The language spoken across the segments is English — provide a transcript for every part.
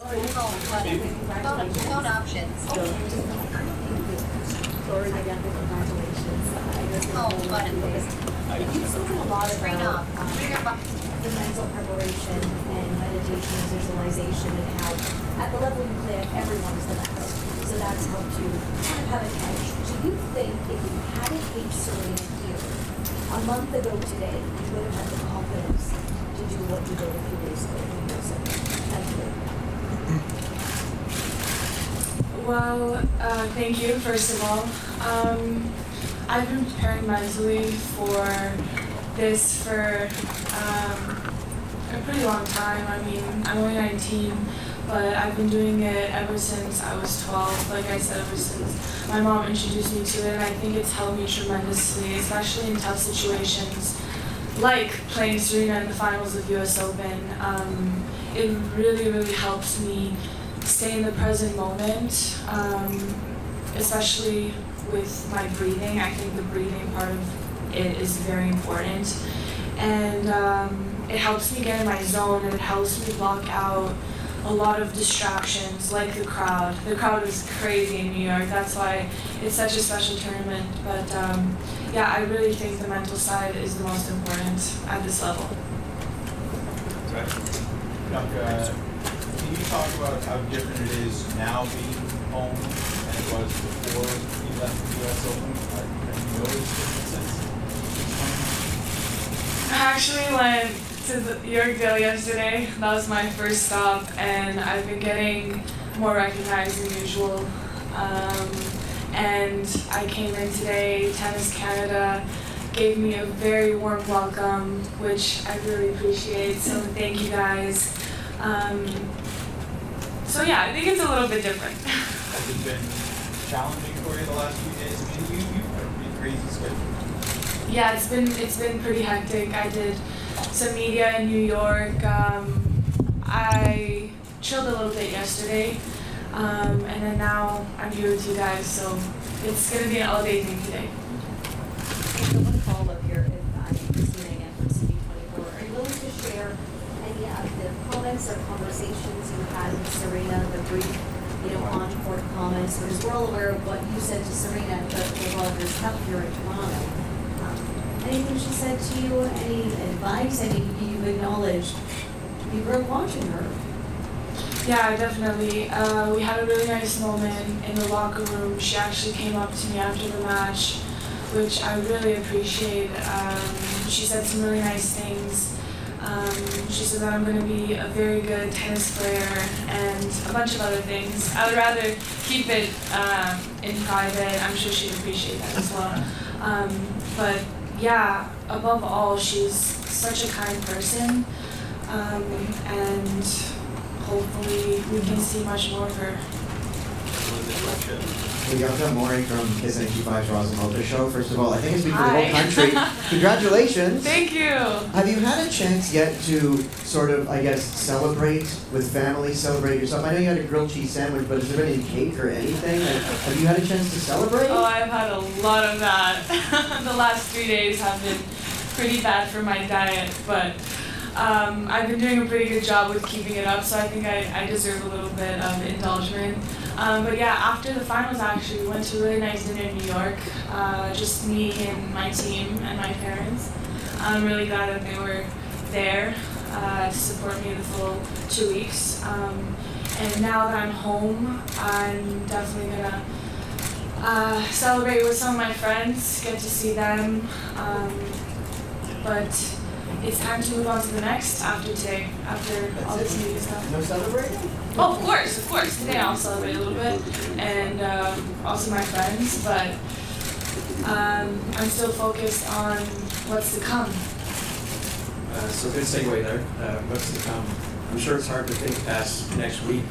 Phone options. Sorry, Bianca, congratulations. Oh, button. You've spoken a lot Screen about off. the mental preparation and meditation and visualization and how at the level you play at everyone's the best. So that's helped you kind of have an edge. Do you think if you hadn't faced Serena here a month ago today, you would have had the confidence to do what you did a few days ago in person? Thank you. Well, thank you, first of all. I've been preparing mentally for this for a pretty long time. I mean, I'm only 19, but I've been doing it ever since I was 12. Like I said, ever since my mom introduced me to it, and I think it's helped me tremendously, especially in tough situations, like playing Serena in the finals of US Open. It really, really helps me stay in the present moment, especially with my breathing. I think the breathing part of it is very important. And it helps me get in my zone, and it helps me block out a lot of distractions, like the crowd. The crowd is crazy in New York. That's why it's such a special tournament. But yeah, I really think the mental side is the most important at this level. Right. Bianca, can you talk about how different it is now being home than it was before you left the US Open? Have you noticed differences? I actually went to Yorkdale yesterday. That was my first stop, and I've been getting more recognized than usual. And I came in today. Tennis Canada gave me a very warm welcome, which I really appreciate. So thank you guys. So yeah, I think it's a little bit different. Has it been challenging for you the last few days? I mean, you've had a pretty crazy schedule. Yeah, it's been pretty hectic. I did some media in New York. I chilled a little bit yesterday, and then now I'm here with you guys. So it's gonna be an all-day thing today. One follow-up here, if I'm Christina again from CV24. Are you willing to share any of the comments or conversations you had with Serena, the brief, on-court comments? Because we're all aware of what you said to Serena, but while there's Sept here in Toronto. Anything she said to you? Any advice? I mean, you've acknowledged you were watching her. Yeah, definitely. We had a really nice moment in the locker room. She actually came up to me after the match, which I really appreciate. She said some really nice things. She said that I'm going to be a very good tennis player and a bunch of other things. I would rather keep it in private. I'm sure she'd appreciate that as well. But yeah, above all, she's such a kind person, and hopefully we can see much more of her. Bianca Mori from Kiss 95's Roz and Mocha Show. First of all, I think it's been for the whole country. Congratulations. Thank you. Have you had a chance yet to sort of, I guess, celebrate with family, celebrate yourself? I know you had a grilled cheese sandwich, but has there been any cake or anything? Have you had a chance to celebrate? Oh, I've had a lot of that. The last 3 days have been pretty bad for my diet, but I've been doing a pretty good job with keeping it up, so I think I deserve a little bit of indulgence. But yeah, after the finals, actually, we went to a really nice dinner in New York, just me and my team and my parents. I'm really glad that they were there to support me the full 2 weeks. And now that I'm home, I'm definitely gonna celebrate with some of my friends, get to see them. But it's time to move on to the next after today, after all this media stuff. No celebrating? Oh, of course. Today I'll celebrate a little bit, and also my friends, but I'm still focused on what's to come. So good segue there. What's to come? I'm sure it's hard to think past next week,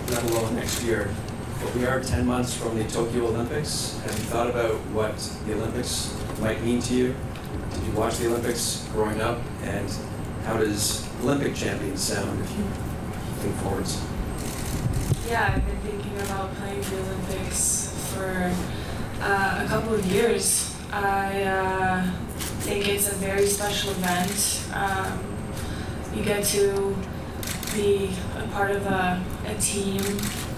let alone next year. But we are 10 months from the Tokyo Olympics. Have you thought about what the Olympics might mean to you? Did you watch the Olympics growing up? And how does Olympic champion sound if you think forwards? Yeah, I've been thinking about playing the Olympics for a couple of years. I think it's a very special event. You get to be a part of a team,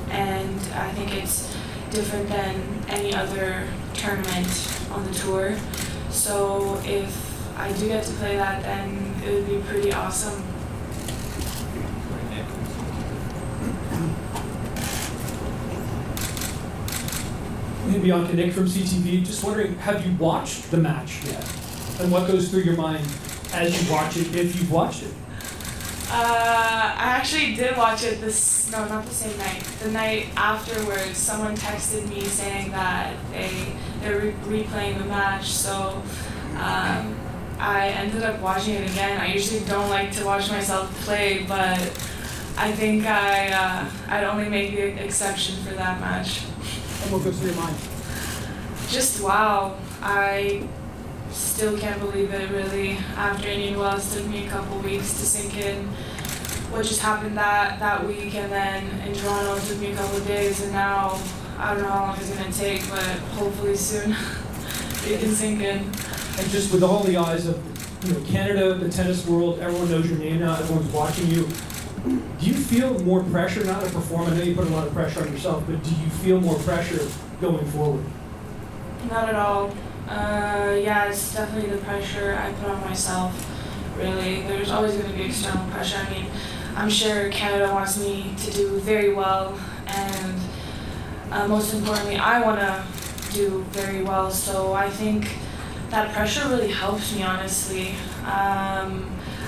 and I think it's different than any other tournament on the tour. So if I do get to play that, then it would be pretty awesome. Hey Bianca, Nick from CTV. Just wondering, have you watched the match yet? And what goes through your mind as you watch it, if you've watched it? I actually did watch it not the same night. The night afterwards, someone texted me saying that they're replaying the match, so I ended up watching it again. I usually don't like to watch myself play, but I think I'd only make the exception for that match. And what goes through your mind? Just wow. I still can't believe it, really. After Indian Wells, it took me a couple weeks to sink in what just happened that week, and then in Toronto it took me a couple of days, and now I don't know how long it's going to take, but hopefully soon it can sink in. And just with all the eyes of Canada, the tennis world, everyone knows your name now, everyone's watching you. Do you feel more pressure now to perform? I know you put a lot of pressure on yourself, but do you feel more pressure going forward? Not at all. Yeah, it's definitely the pressure I put on myself, really. There's always going to be external pressure. I mean, I'm sure Canada wants me to do very well, and most importantly, I want to do very well, so I think that pressure really helps me, honestly.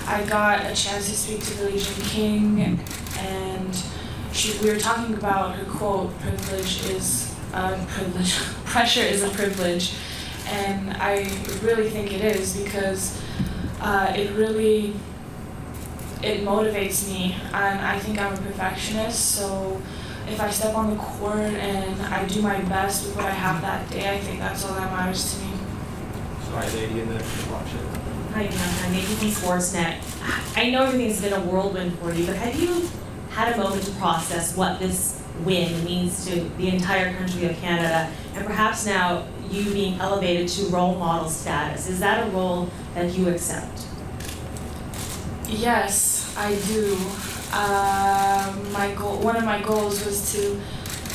I got a chance to speak to Billie Jean King, and we were talking about her quote, "Privilege is a privilege. Pressure is a privilege," and I really think it is, because it motivates me, and I think I'm a perfectionist, so if I step on the court and I do my best with what I have that day, I think that's all that matters to me. Sorry, lady in the watch it. Hi, Bianca. Maybe from Sportsnet. I know everything's been a whirlwind for you, but have you had a moment to process what this win means to the entire country of Canada, and perhaps now you being elevated to role model status? Is that a role that you accept? Yes, I do. One of my goals was to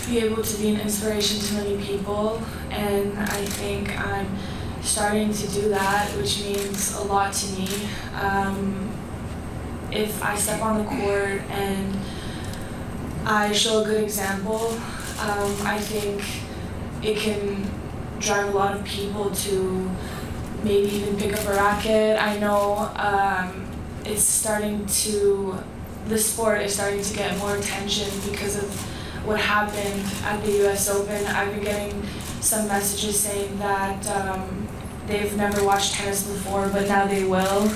be able to be an inspiration to many people, and I think I'm starting to do that, which means a lot to me. If I step on the court and I show a good example, I think it can drive a lot of people to maybe even pick up a racket. I know the sport is starting to get more attention because of what happened at the US Open. I've been getting some messages saying that they've never watched tennis before, but now they will,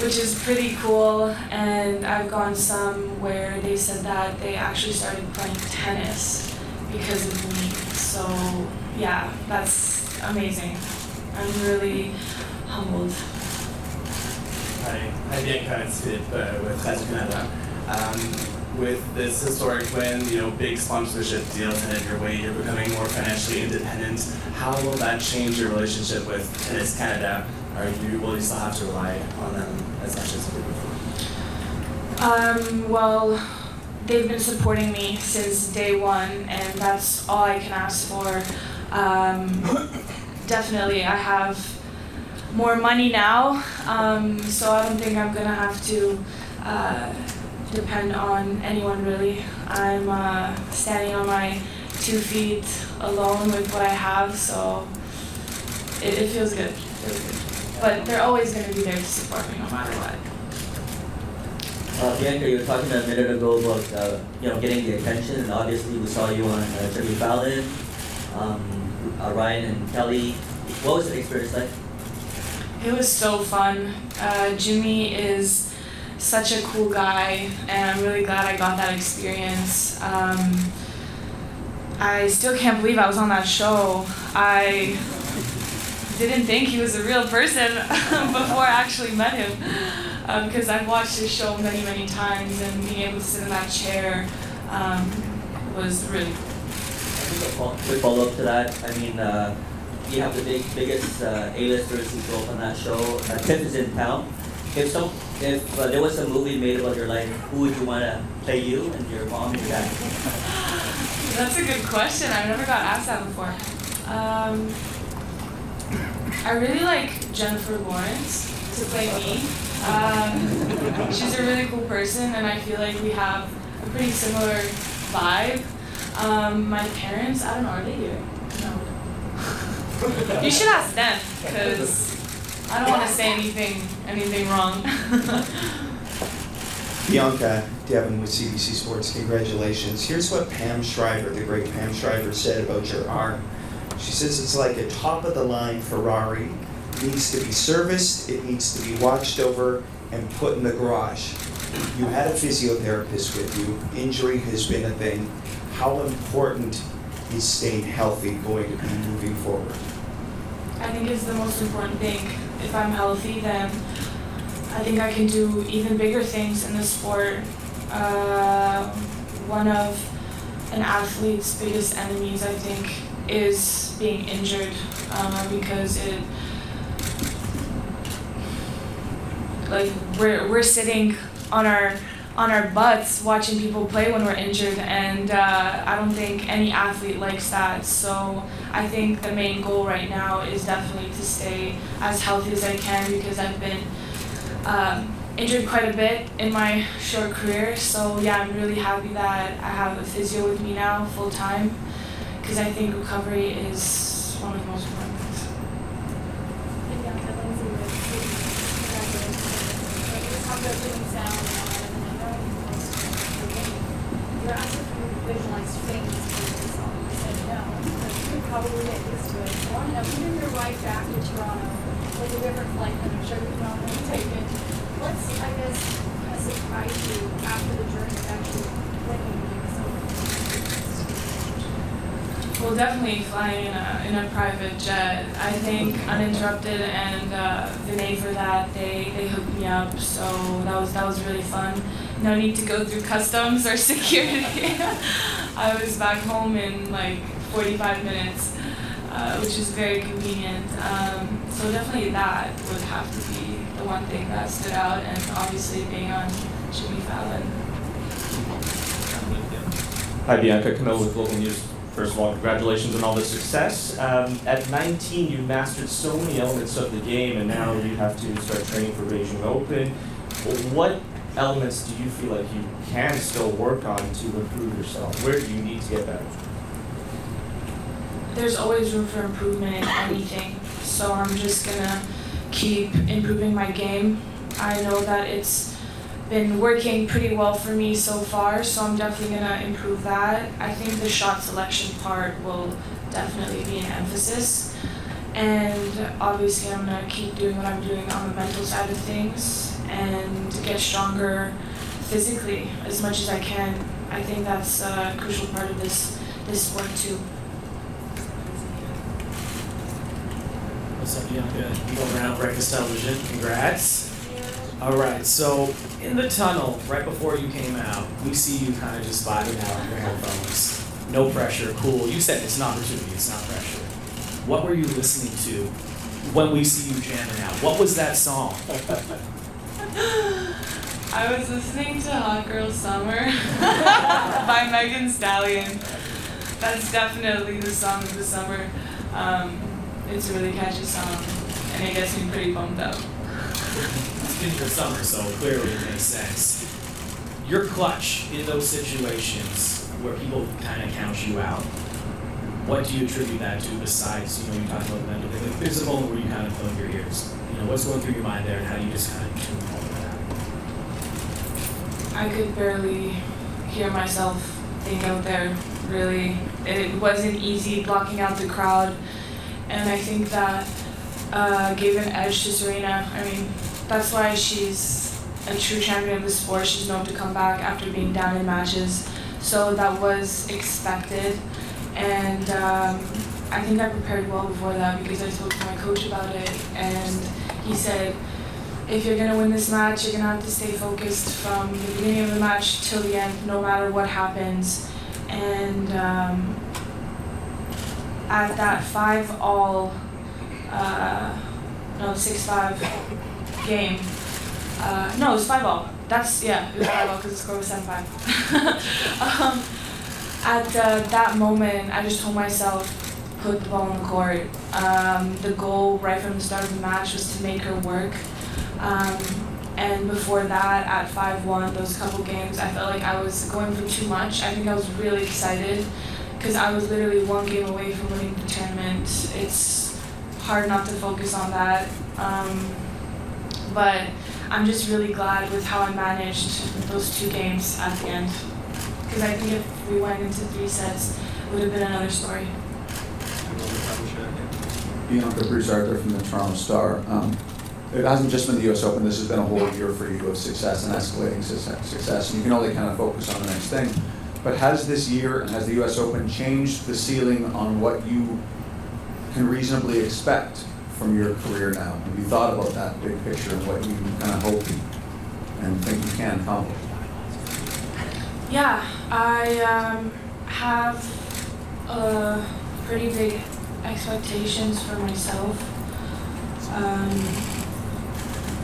which is pretty cool. And I've gone some where they said that they actually started playing tennis because of me. So yeah, that's amazing. I'm really humbled. Hi, Bianca Andreescu with Radio Canada. With this historic win, big sponsorship deals headed your way, you're becoming more financially independent. How will that change your relationship with Tennis Canada? Will you still have to rely on them as much as you did before? Well, they've been supporting me since day one, and that's all I can ask for. Definitely, I have more money now, so I don't think I'm gonna have to depend on anyone, really. I'm standing on my 2 feet alone with what I have, so it feels good. But they're always going to be there to support me no matter what. Bianca, you were talking a minute ago about getting the attention, and obviously we saw you on Jimmy Fallon, Ryan and Kelly. What was the experience like? It was so fun. Jimmy is such a cool guy, and I'm really glad I got that experience. I still can't believe I was on that show. I didn't think he was a real person before I actually met him, because I've watched his show many, many times, and being able to sit in that chair was really cool. Quick follow-up to that. I mean, you have the biggest A-listers who show up on that show. Tiff is in town. If if there was a movie made about your life, who would you want to play you and your mom and your dad? That's a good question. I've never got asked that before. I really like Jennifer Lawrence to play me. She's a really cool person, and I feel like we have a pretty similar vibe. My parents, I don't know, are they here? No. You should ask them, because I don't want to say anything wrong. Bianca, Devin with CBC Sports, congratulations. Here's what Pam Shriver, the great Pam Shriver, said about your arm. She says it's like a top-of-the-line Ferrari. It needs to be serviced, it needs to be watched over, and put in the garage. You had a physiotherapist with you. Injury has been a thing. How important is staying healthy going to be moving forward? I think it's the most important thing. If I'm healthy, then I think I can do even bigger things in the sport. One of an athlete's biggest enemies, I think, is being injured, because we're sitting on our butts watching people play when we're injured, and I don't think any athlete likes that. So I think the main goal right now is definitely to stay as healthy as I can, because I've been injured quite a bit in my short career. So yeah, I'm really happy that I have a physio with me now full time, because I think recovery is one of the most important things. You're asked if you visualize fame as a song. You said no, but you could probably get used to it. I want to know, even your ride back to Toronto was a different flight than I'm sure you've normally taken. What's, I guess, kind of surprised you after the journey of actually winning so Well, definitely flying in a private jet. I think Uninterrupted and Vinay for that, they hooked me up, so that was really fun. No need to go through customs or security. I was back home in like 45 minutes, which is very convenient. So definitely that would have to be the one thing that stood out, and obviously being on Jimmy Fallon. Hi, Bianca. Camille with Local News. First of all, congratulations on all the success. At 19, you mastered so many elements of the game, and now you have to start training for Beijing Open. What elements do you feel like you can still work on to improve yourself? Where do you need to get better? There's always room for improvement in anything, so I'm just gonna keep improving my game. I know that it's been working pretty well for me so far, so I'm definitely gonna improve that. I think the shot selection part will definitely be an emphasis, and obviously I'm gonna keep doing what I'm doing on the mental side of things and get stronger physically as much as I can. I think that's a crucial part of this sport too. What's up, Bianca? Eagle Round Breakfast Television. Congrats. All right, so in the tunnel, right before you came out, we see you kind of just vibing out on your headphones. No pressure, cool. You said it's an opportunity, it's not pressure. What were you listening to when we see you jamming out? What was that song? I was listening to Hot Girl Summer by Megan Thee Stallion. That's definitely the song of the summer. It's a really catchy song, and it gets me pretty pumped up. It's been your summer, so clearly it makes sense. You're clutch in those situations where people kind of count you out. What do you attribute that to besides, you talked about the mental thing? Like, there's a moment where you kind of plug your ears. What's going through your mind there, and how do you just kind of tune all of that? I could barely hear myself think out there, really. It wasn't easy blocking out the crowd, and I think that gave an edge to Serena. I mean, that's why she's a true champion of the sport. She's known to come back after being down in matches, so that was expected. And I think I prepared well before that, because I spoke to my coach about it, and he said, if you're gonna win this match, you're gonna have to stay focused from the beginning of the match till the end, no matter what happens. And at that 6-5 game, No, it was 5-all. That's, yeah, it was 5-all because the score was 7-5. At that moment, I just told myself, put the ball on the court. The goal right from the start of the match was to make her work. And before that, at 5-1, those couple games, I felt like I was going for too much. I think I was really excited because I was literally one game away from winning the tournament. It's hard not to focus on that. But I'm just really glad with how I managed those 2 games at the end. Because I think if we went into 3 sets, it would have been another story. Bianca, Bruce Arthur from the Toronto Star. It hasn't just been the U.S. Open. This has been a whole year for you of success and escalating success. And you can only kind of focus on the next thing. But has this year and has the U.S. Open changed the ceiling on what you can reasonably expect from your career now? Have you thought about that big picture and what you kind of hope and think you can accomplish? Yeah, I have pretty big expectations for myself.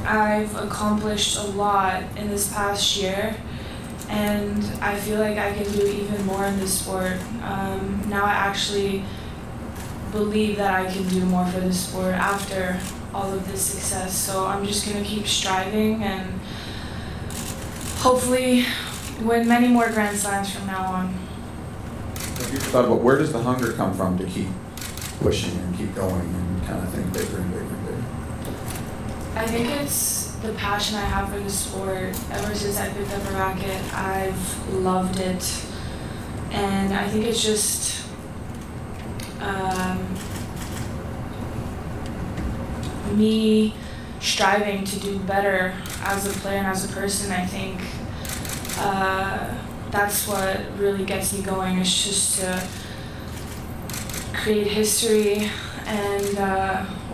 I've accomplished a lot in this past year, and I feel like I can do even more in this sport. Now I actually believe that I can do more for this sport after all of this success. So I'm just going to keep striving and hopefully win many more Grand Slams from now on. Have you thought about where does the hunger come from to keep pushing and keep going and kind of think bigger and bigger and bigger? I think it's the passion I have for the sport. Ever since I picked up a racket, I've loved it. And I think it's just me striving to do better as a player and as a person. I think that's what really gets me going. It's just to create history and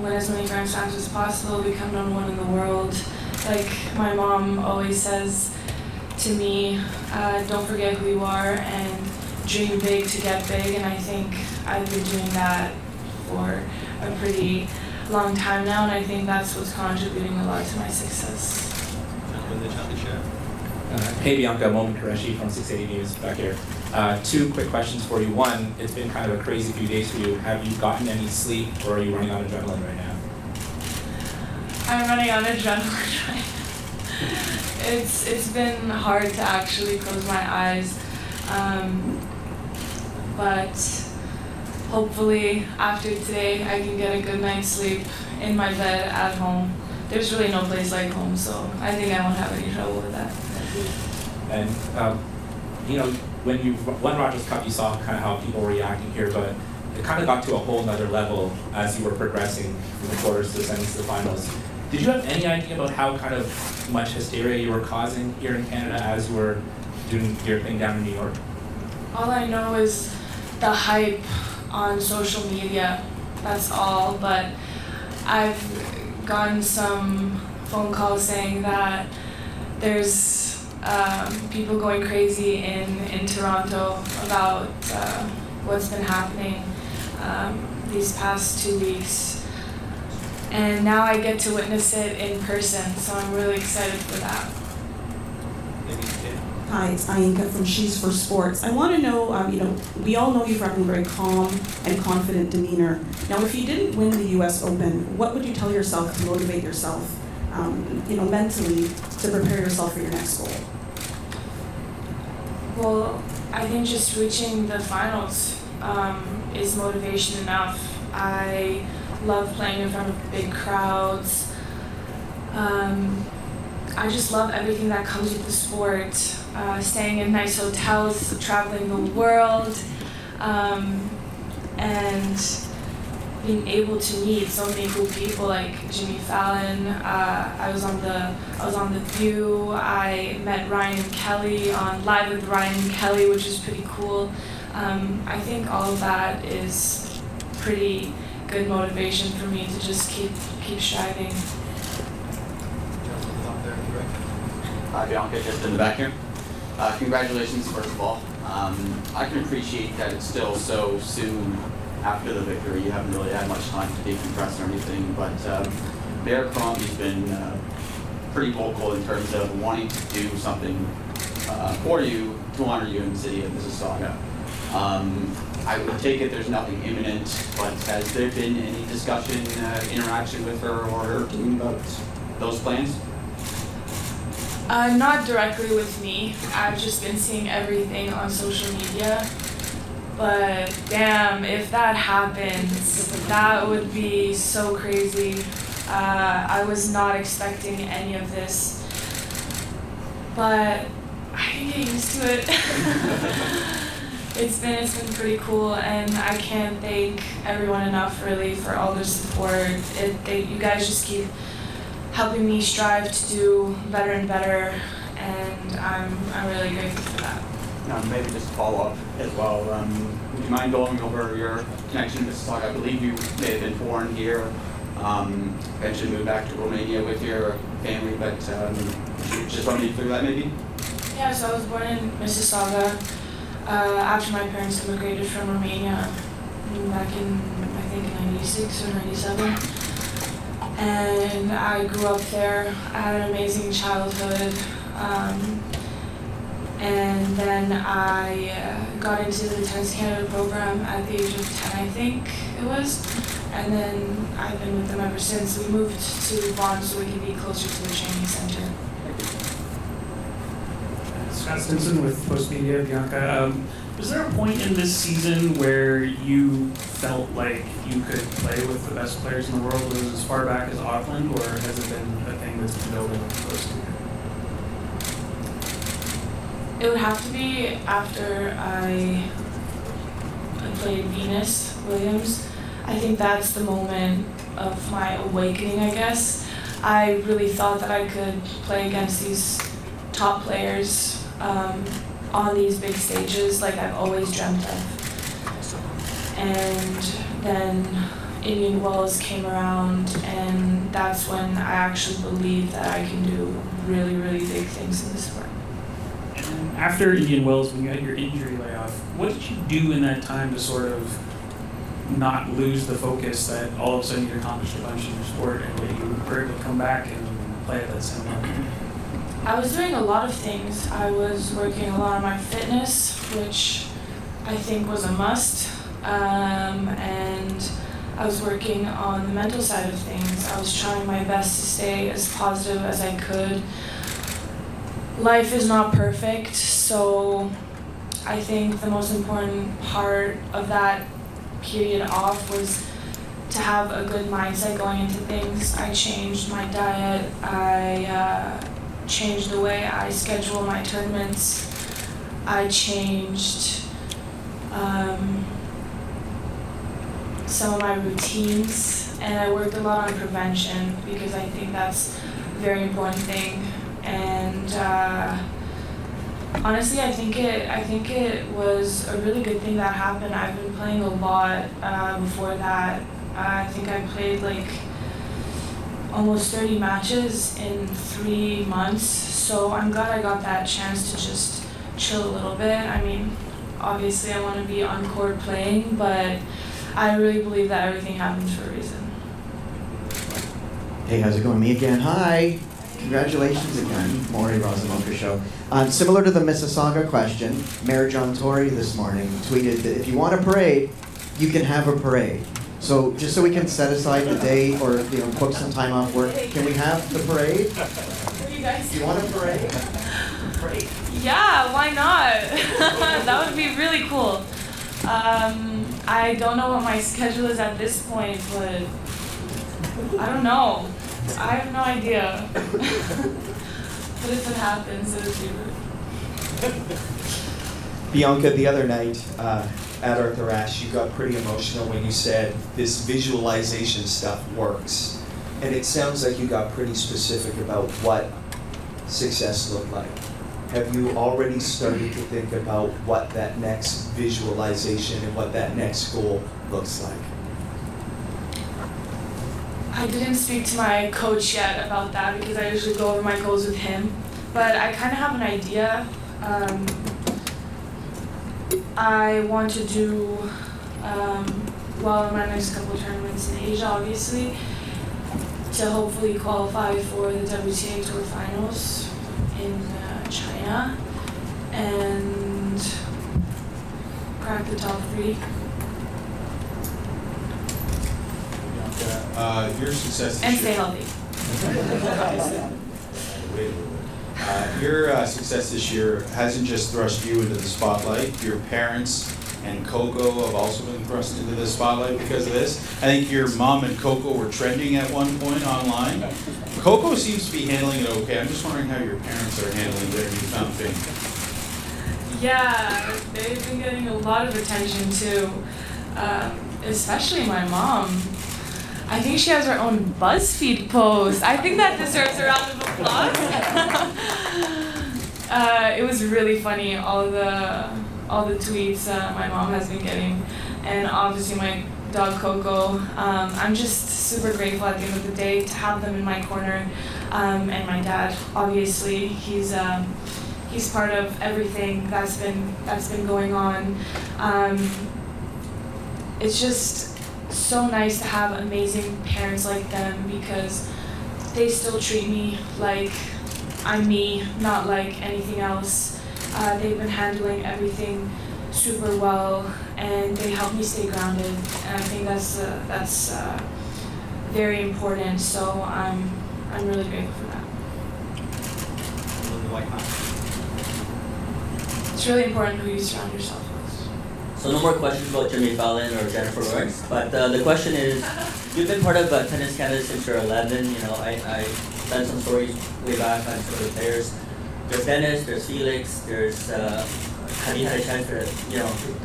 win as many Grand Slams as possible, become #1 in the world. Like my mom always says to me, don't forget who you are and dream big to get big, and I think I've been doing that for a pretty long time now, and I think that's what's contributing a lot to my success. Hey Bianca, Momin Qureshi from 680 News back here. 2 quick questions for you. One, it's been kind of a crazy few days for you. Have you gotten any sleep, or are you running on adrenaline right now? I'm running on adrenaline right now. It's been hard to actually close my eyes, but hopefully after today I can get a good night's sleep in my bed at home. There's really no place like home, so I think I won't have any trouble with that. And you know, when you won Rogers Cup, you saw kind of how people were reacting here, but it kind of got to a whole nother level as you were progressing from the quarters to the semis to the finals. Did you have any idea about how kind of much hysteria you were causing here in Canada as you were doing your thing down in New York? All I know is the hype on social media, that's all, but I've gotten some phone calls saying that there's people going crazy in Toronto about what's been happening these past 2 weeks. And now I get to witness it in person, so I'm really excited for that. Hi, it's Bianca from She's for Sports. I want to know, we all know you've got a very calm and confident demeanor. Now, if you didn't win the U.S. Open, what would you tell yourself to motivate yourself, mentally, to prepare yourself for your next goal? Well, I think just reaching the finals is motivation enough. I love playing in front of big crowds. I just love everything that comes with the sport. Staying in nice hotels, traveling the world, and being able to meet so many cool people like Jimmy Fallon. I was on the View. I met Ryan and Kelly on Live with Ryan and Kelly, which is pretty cool. I think all of that is pretty good motivation for me to just keep striving. Hi Bianca, just in the back here. Congratulations first of all. I can appreciate that it's still so soon after the victory. You haven't really had much time to decompress or anything, but Mayor Crombie's been pretty vocal in terms of wanting to do something for you to honor you in the city of Mississauga. I would take it there's nothing imminent, but has there been any discussion, interaction with her or her team about those plans? Not directly with me. I've just been seeing everything on social media. But damn, if that happens, that would be so crazy. I was not expecting any of this. But I can get used to it. It's been pretty cool, and I can't thank everyone enough really for all the support. You guys just keep helping me strive to do better and better, and I'm really grateful for that. Maybe just to follow up as well. Would you mind going over your connection to Mississauga? I believe you may have been born here, eventually moved back to Romania with your family, but you just want me to through that maybe? Yeah, so I was born in Mississauga after my parents immigrated from Romania back in, I think, 96 or 97. And I grew up there. I had an amazing childhood. And then I got into the Tennis Canada program at the age of 10, I think it was. And then I've been with them ever since. We moved to Vaughan so we could be closer to the training center. Scott Stinson with Post Media, Bianca. Was there a point in this season where you felt like you could play with the best players in the world? Was it as far back as Auckland, or has it been a thing that's been building close to you? It would have to be after I played Venus Williams. I think that's the moment of my awakening, I guess. I really thought that I could play against these top players on these big stages like I've always dreamt of. And then Indian Wells came around, and that's when I actually believed that I can do really, really big things in this sport. And after Indian Wells, when you had your injury layoff, what did you do in that time to sort of not lose the focus that all of a sudden you accomplished a bunch in your sport and that you were able to come back and play at that same level? I was doing a lot of things. I was working a lot on my fitness, which I think was a must, and I was working on the mental side of things. I was trying my best to stay as positive as I could. Life is not perfect, so I think the most important part of that period off was to have a good mindset going into things. I changed my diet. I changed the way I schedule my tournaments. I changed some of my routines, and I worked a lot on prevention because I think that's a very important thing. And honestly, I think it was a really good thing that happened. I've been playing a lot before that. I think I played like almost 30 matches in 3 months, so I'm glad I got that chance to just chill a little bit. I mean, obviously I want to be on court playing, but I really believe that everything happens for a reason. Hey, how's it going? Me again. Hi. Congratulations again, Maury Razamoka Show. Similar to the Mississauga question, Mayor John Tory this morning tweeted that if you want a parade, you can have a parade. So just so we can set aside the day or book some time off work, can we have the parade? What do you guys? You want a parade? Parade. Yeah, why not? That would be really cool. I don't know what my schedule is at this point, but I don't know. I have no idea. But if it happens, it would be good. Bianca, the other night at Arthur Ashe, you got pretty emotional when you said this visualization stuff works. And it sounds like you got pretty specific about what success looked like. Have you already started to think about what that next visualization and what that next goal looks like? I didn't speak to my coach yet about that because I usually go over my goals with him. But I kind of have an idea. I want to do well in my next couple of tournaments in Asia, obviously. to hopefully qualify for the WTA Tour Finals in China and crack the top 3. Your success this And year. stay healthy. Your success this year hasn't just thrust you into the spotlight. Your parents and Coco have also been thrust into the spotlight because of this. I think your mom and Coco were trending at one point online. Coco seems to be handling it okay. I'm just wondering how your parents are handling their newfound fame. Yeah, they've been getting a lot of attention too, especially my mom. I think she has her own BuzzFeed post. I think that deserves a round of applause. It was really funny, all the tweets my mom has been getting, and obviously my dog Coco. I'm just super grateful at the end of the day to have them in my corner, and my dad. Obviously, he's part of everything that's been going on. It's just so nice to have amazing parents like them because they still treat me like I'm me, not like anything else. They've been handling everything super well, and they help me stay grounded. And I think that's very important. So I'm really grateful for that. It's really important who you surround yourself with. So no more questions about Jimmy Fallon or Jennifer Lawrence, but the question is, you've been part of Tennis Canada since you're 11. You know, I done some stories way back on some of the players. There's Dennis, there's Felix, there's have you had a chance to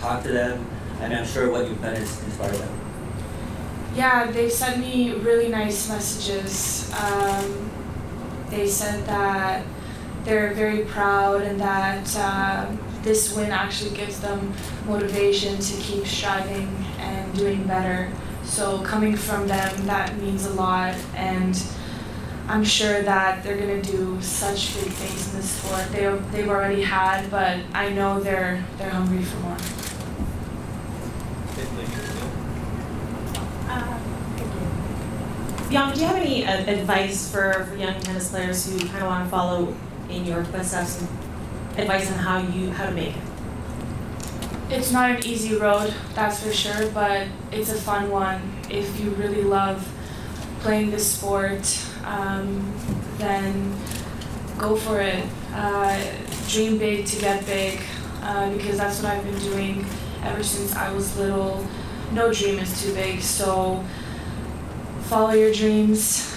talk to them? And I'm sure what you've done has inspired them. Yeah, they've sent me really nice messages. They said that they're very proud and that this win actually gives them motivation to keep striving and doing better. So coming from them, that means a lot, and I'm sure that they're gonna do such big things in this sport. They've already had, but I know they're hungry for more. Bianca, do you have any advice for young tennis players who kind of want to follow in your footsteps, and advice on how to make it? It's not an easy road, that's for sure, but it's a fun one. If you really love playing this sport, then go for it. Dream big to get big, because that's what I've been doing ever since I was little. No dream is too big, so follow your dreams.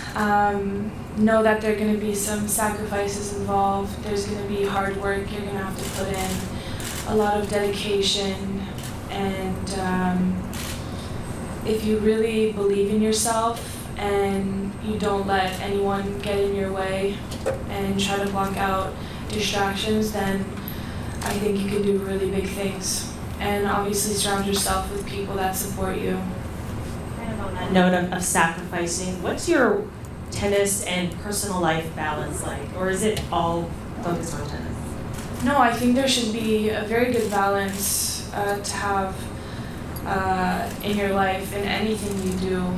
Know that there are going to be some sacrifices involved. There's going to be hard work you're going to have to put in, a lot of dedication, and if you really believe in yourself and you don't let anyone get in your way and try to block out distractions, then I think you can do really big things. And obviously surround yourself with people that support you. Kind of on that note of sacrificing, what's your tennis and personal life balance like? Or is it all focused on tennis? No, I think there should be a very good balance to have in your life, in anything you do.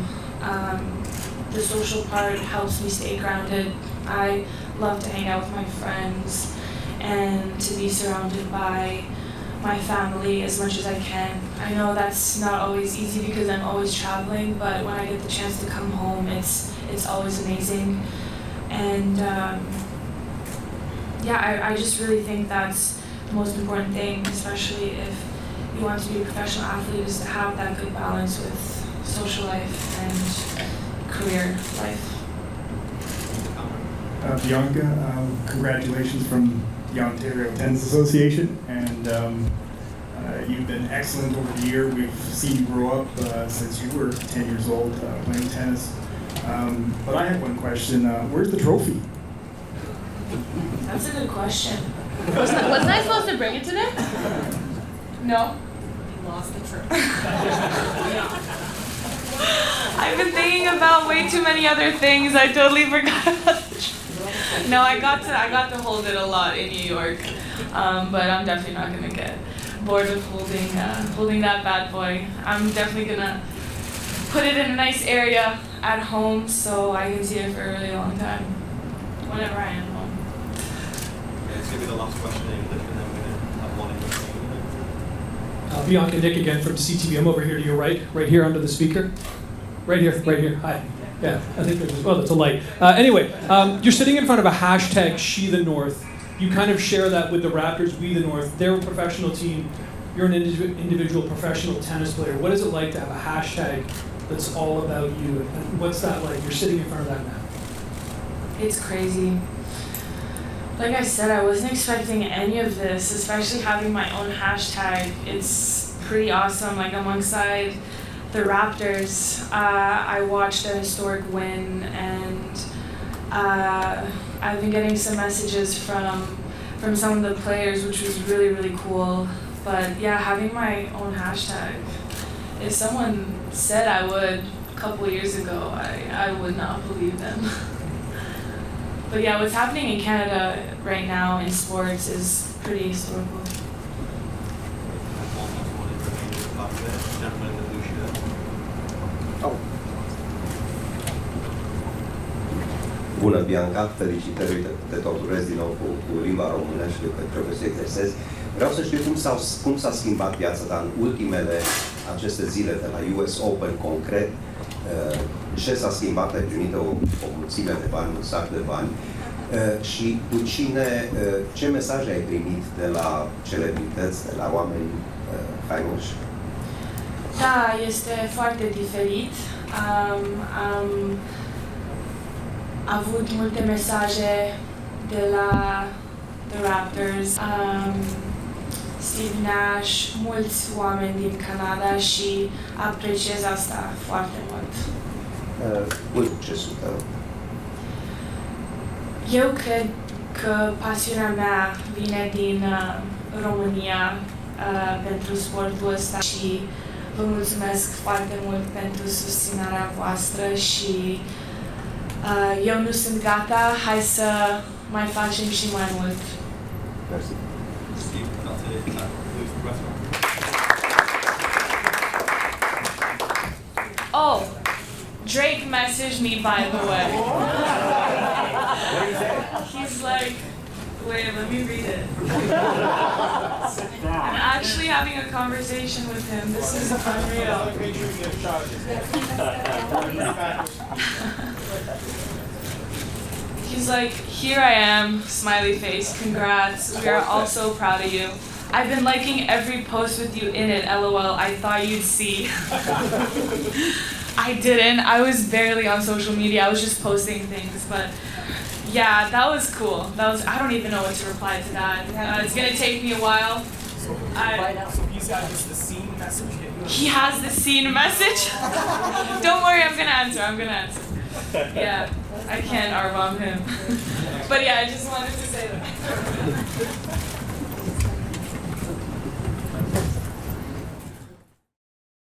The social part helps me stay grounded. I love to hang out with my friends and to be surrounded by my family as much as I can. I know that's not always easy because I'm always traveling, but when I get the chance to come home, it's always amazing. And yeah, I just really think that's the most important thing, especially if you want to be a professional athlete, is to have that good balance with social life and career life. Bianca, congratulations from the Ontario Tennis Association, and you've been excellent over the year. We've seen you grow up since you were 10 years old playing tennis. But I have one question. Where's the trophy? That's a good question. Wasn't I supposed to bring it today? No. You lost the trip. I've been thinking about way too many other things. I totally forgot about the trip. No, I got to hold it a lot in New York, but I'm definitely not gonna get bored of holding that bad boy. I'm definitely gonna put it in a nice area at home, so I can see it for a really long time, whenever I am home. It's going to be the last question in English, and then we're going to have one in English. Bianca, Nick again from CTV. I'm over here to your right here under the speaker. Right here. Hi. Yeah, I think there's, oh, that's a light. Anyway, you're sitting in front of a hashtag She the North. You kind of share that with the Raptors, We the North. They're a professional team. You're an individual professional tennis player. What is it like to have a hashtag that's all about you? And what's that like? You're sitting in front of that now. It's crazy. Like I said, I wasn't expecting any of this, especially having my own hashtag. It's pretty awesome. Like alongside the Raptors, I watched a historic win, and I've been getting some messages from some of the players, which was really, really cool. But yeah, having my own hashtag, if someone said I would a couple years ago, I would not believe them. But yeah, what's happening in Canada right now in sports is pretty historical. Bună, Bianca, felicitări, te torturez din nou cu limba română, știu că trebuie să exersezi. Vreau să știu cum s-a schimbat viața ta în ultimele aceste zile de la US Open concret. Ce s-a schimbat? Ai primit o mulțime de bani, un sac de bani. Și cu cine, ce mesaje ai primit de la celebrități, de la oameni faimoși? Da, este foarte diferit. Am avut multe mesaje de la The Raptors, Steve Nash, mulți oameni din Canada și apreciez asta foarte mult. Ce tău? Eu cred că pasiunea mea vine din România pentru sportul ăsta și vă mulțumesc foarte mult pentru susținerea voastră și eu nu sunt gata, hai să mai facem și mai mult. Mersi. Oh, Drake messaged me, by the way. He's like, wait, let me read it. I'm actually having a conversation with him. This is unreal. He's like, here I am, smiley face, congrats, we are all so proud of you. I've been liking every post with you in it, LOL, I thought you'd see. I didn't, I was barely on social media, I was just posting things, but yeah, that was cool. I don't even know what to reply to that. It's gonna take me a while. So he's got the scene message. He has the scene message? Don't worry, I'm gonna answer. Yeah, I can't R-bomb him. But yeah, I just wanted to say that.